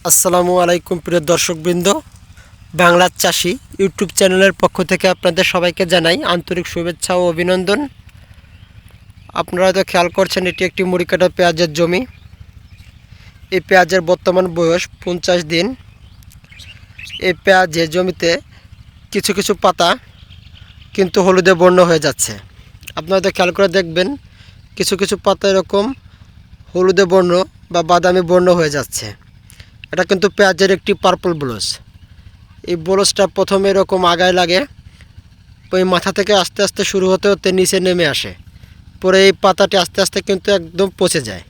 আসসালামু আলাইকুম প্রিয় দর্শকবৃন্দ, বাংলার চাষি ইউটিউব চ্যানেলের পক্ষ থেকে আপনাদের সবাইকে জানাই আন্তরিক শুভেচ্ছা ও অভিনন্দন। আপনারা হয়তো খেয়াল করছেন, এটি একটি মুড়ি কাটা পেঁয়াজের জমি। এই পেঁয়াজের বর্তমান বয়স 50 দিন। এই পেঁয়াজের জমিতে কিছু কিছু পাতা কিন্তু হলুদে বর্ণ হয়ে যাচ্ছে। আপনারা হয়তো খেয়াল করে দেখবেন, কিছু কিছু পাতা এরকম হলুদে বর্ণ বা বাদামি বর্ণ হয়ে যাচ্ছে। এটা কিন্তু পেঁয়াজের একটি পার্পল ব্লচ। এই ব্লচটা প্রথমে এরকম আগায় লাগে, ওই মাথা থেকে আস্তে আস্তে শুরু হতে হতে নিচে নেমে আসে, পরে এই পাতাটি আস্তে আস্তে কিন্তু একদম পচে যায়।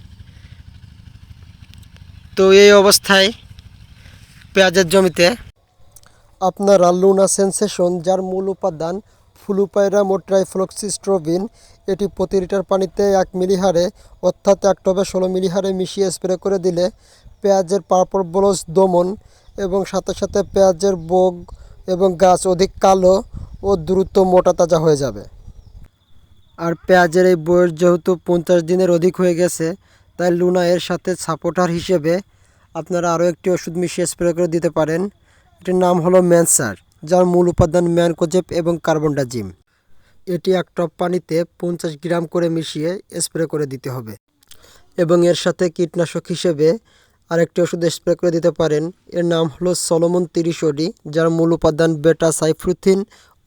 তো এই অবস্থায় পেঁয়াজের জমিতে আপনারা লুনা সেন্সেশন, যার মূল উপাদান ফ্লুপাইরাম ও ট্রাইফ্লক্সিস্ট্রোবিন, এটি প্রতি লিটার পানিতে 1 মিলি হারে অর্থাৎ 1 টবে 16 মিলি হারে মিশিয়ে স্প্রে করে দিলে পেঁয়াজের পার্পল ব্লচ দমন এবং সাথে সাথে পেঁয়াজের বোগ এবং গাছ অধিক কালো ও দ্রুত মোটা তাজা হয়ে যাবে। আর পেঁয়াজের এই বয়স যেহেতু 50 দিনের অধিক হয়ে গেছে, তাই লুনা এর সাথে সাপোর্টার হিসেবে আপনারা আরও একটি ওষুধ মিশিয়ে স্প্রে করে দিতে পারেন। এটির নাম হলো ম্যানসার, যার মূল উপাদান ম্যানকোজেব এবং কার্বনডাজিম। এটি 1 টব পানিতে 50 গ্রাম করে মিশিয়ে স্প্রে করে দিতে হবে। এবং এর সাথে কীটনাশক হিসেবে আরেকটি ওষুধ স্প্রে করে দিতে পারেন। এর নাম হলো সলোমন 30 OD, যার মূল উপাদান বেটা সাইফ্রুথিন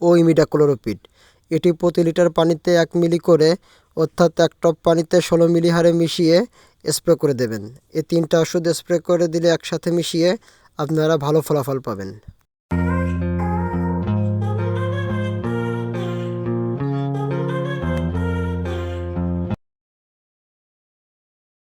ও ইমিডাক্লোরোপিড। এটি প্রতি লিটার পানিতে 1 মিলি করে অর্থাৎ 1 টব পানিতে 16 মিলি হারে মিশিয়ে স্প্রে করে দেবেন। এই 3টা ওষুধ স্প্রে করে দিলে একসাথে মিশিয়ে আপনারা ভালো ফলাফল পাবেন।